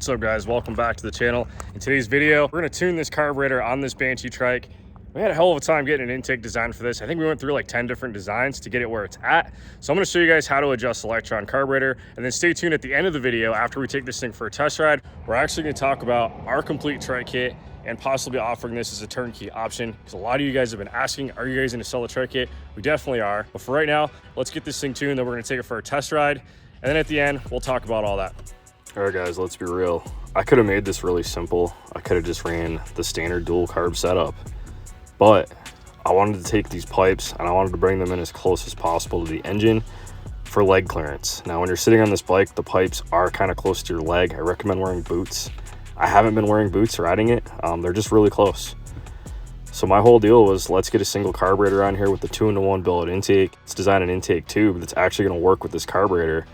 What's up guys, welcome back to the channel. In today's video, we're gonna tune this carburetor on this Banshee Trike. We had a hell of a time getting an intake design for this. I think we went through like 10 different designs to get it where it's at. So I'm gonna show you guys how to adjust the Electron carburetor, and then stay tuned at the end of the video after we take this thing for a test ride. We're actually gonna talk about our complete trike kit and possibly offering this as a turnkey option, because a lot of you guys have been asking, are you guys gonna sell the trike kit? We definitely are. But for right now, let's get this thing tuned, then we're gonna take it for a test ride. And then at the end, we'll talk about all that. All right guys, let's be real. I could have made this really simple. I could have just ran the standard dual carb setup, but I wanted to take these pipes and I wanted to bring them in as close as possible to the engine for leg clearance. Now, when you're sitting on this bike, the pipes are kind of close to your leg. I recommend wearing boots. I haven't been wearing boots riding it. They're just really close. So my whole deal was, let's get a single carburetor on here with the 2-in-1 billet intake. Let's design an intake tube that's actually going to work with this carburetor.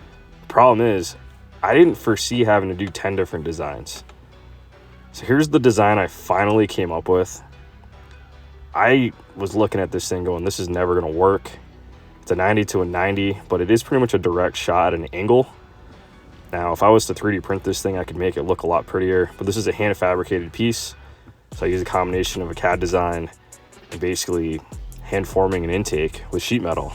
The problem is, I didn't foresee having to do 10 different designs. So here's the design I finally came up with. I was looking at this thing going, this is never going to work. It's a 90 to a 90, but it is pretty much a direct shot at an angle. Now, if I was to 3D print this thing, I could make it look a lot prettier, but this is a hand fabricated piece. So I use a combination of a CAD design and basically hand forming an intake with sheet metal.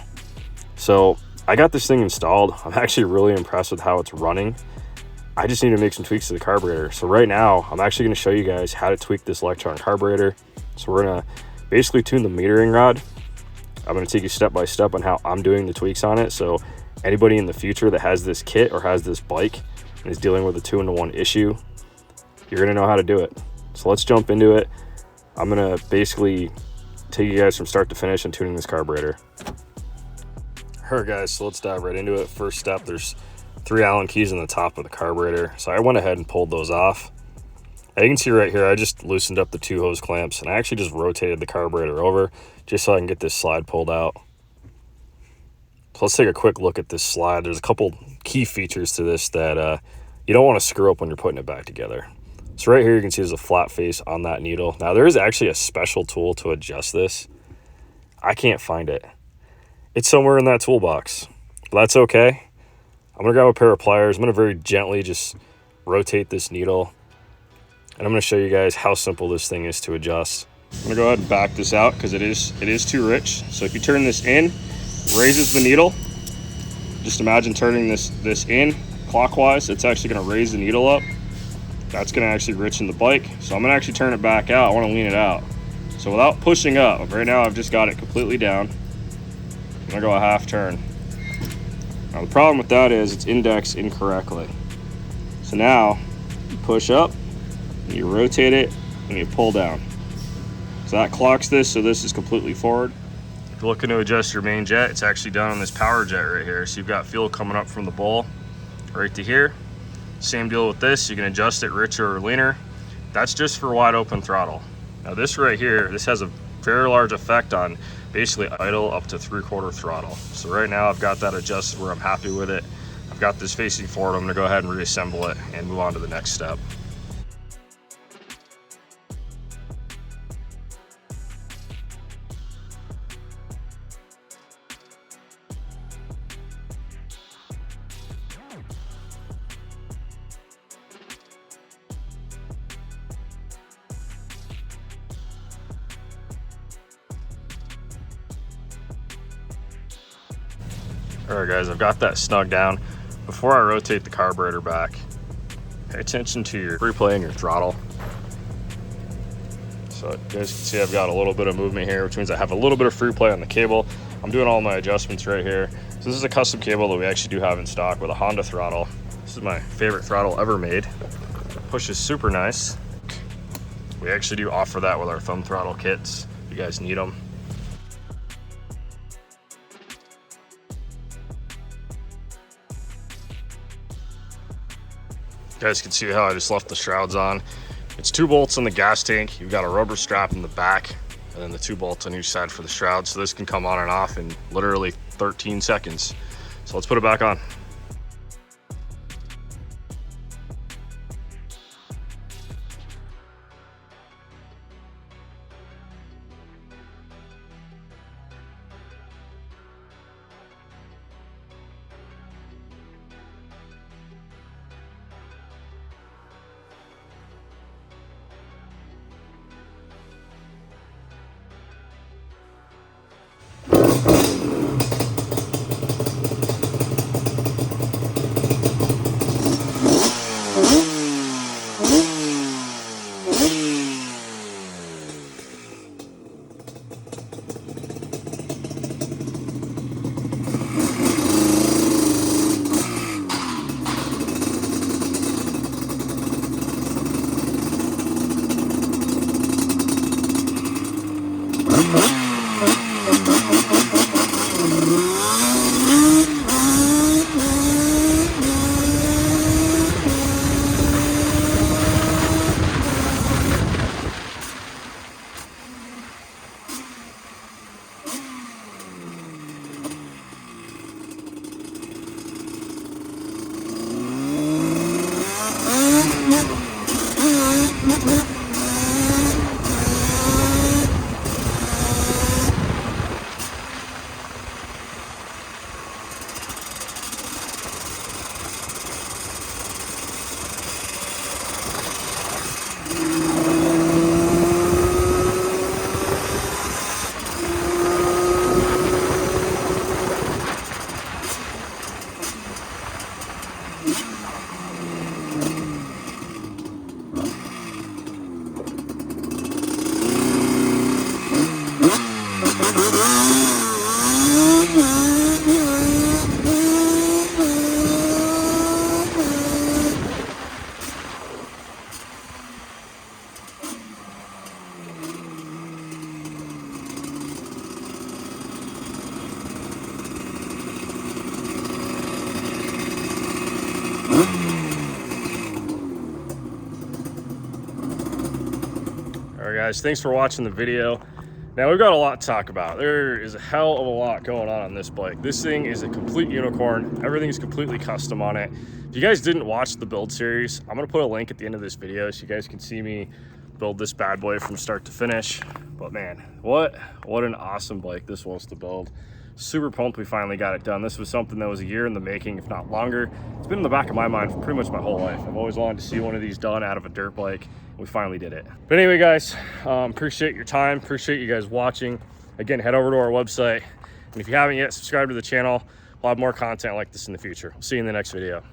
So I got this thing installed. I'm actually really impressed with how it's running. I just need to make some tweaks to the carburetor. So right now, I'm actually going to show you guys how to tweak this Electron carburetor. So we're going to basically tune the metering rod. I'm going to take you step by step on how I'm doing the tweaks on it. So anybody in the future that has this kit or has this bike and is dealing with a 2-in-1 issue, you're going to know how to do it. So let's jump into it. I'm going to basically take you guys from start to finish on tuning this carburetor. All right guys, so let's dive right into it. First step, there's 3 Allen keys on the top of the carburetor. So I went ahead and pulled those off. As you can see right here, I just loosened up the 2 hose clamps and I actually just rotated the carburetor over just so I can get this slide pulled out. So let's take a quick look at this slide. There's a couple key features to this that you don't want to screw up when you're putting it back together. So right here, you can see there's a flat face on that needle. Now there is actually a special tool to adjust this. I can't find it. It's somewhere in that toolbox, but that's okay. I'm gonna grab a pair of pliers. I'm gonna very gently just rotate this needle, and I'm gonna show you guys how simple this thing is to adjust. I'm gonna go ahead and back this out because it is too rich. So if you turn this in, it raises the needle. Just imagine turning this in clockwise. It's actually gonna raise the needle up. That's gonna actually richen the bike. So I'm gonna actually turn it back out. I wanna lean it out. So without pushing up, right now I've just got it completely down. I'm gonna go a half turn. Now the problem with that is it's indexed incorrectly. So now you push up, and you rotate it, and you pull down. So that clocks this, so this is completely forward. If you're looking to adjust your main jet, it's actually done on this power jet right here. So you've got fuel coming up from the bowl right to here. Same deal with this, you can adjust it richer or leaner. That's just for wide open throttle. Now this right here, this has a very large effect on basically idle up to 3/4 throttle. So right now I've got that adjusted where I'm happy with it. I've got this facing forward. I'm gonna go ahead and reassemble it and move on to the next step. All right guys, I've got that snug down. Before I rotate the carburetor back, pay attention to your free play and your throttle. So you guys can see I've got a little bit of movement here, which means I have a little bit of free play on the cable. I'm doing all my adjustments right here. So this is a custom cable that we actually do have in stock with a Honda throttle. This is my favorite throttle ever made. Pushes super nice. We actually do offer that with our thumb throttle kits if you guys need them. You guys can see how I just left the shrouds on. It's 2 bolts on the gas tank. You've got a rubber strap in the back, and then the 2 bolts on each side for the shrouds. So this can come on and off in literally 13 seconds. So let's put it back on. All right, guys, thanks for watching the video. Now, we've got a lot to talk about. There is a hell of a lot going on this bike. This thing is a complete unicorn. Everything's completely custom on it. If you guys didn't watch the build series, I'm gonna put a link at the end of this video so you guys can see me build this bad boy from start to finish. But man, what an awesome bike this was to build. Super pumped we finally got it done. This was something that was a year in the making, if not longer. It's been in the back of my mind for pretty much my whole life. I've always wanted to see one of these done out of a dirt bike. We finally did it. But anyway, guys, appreciate your time. Appreciate you guys watching. Again, head over to our website. And if you haven't yet, subscribe to the channel. We'll have more content like this in the future. We'll see you in the next video.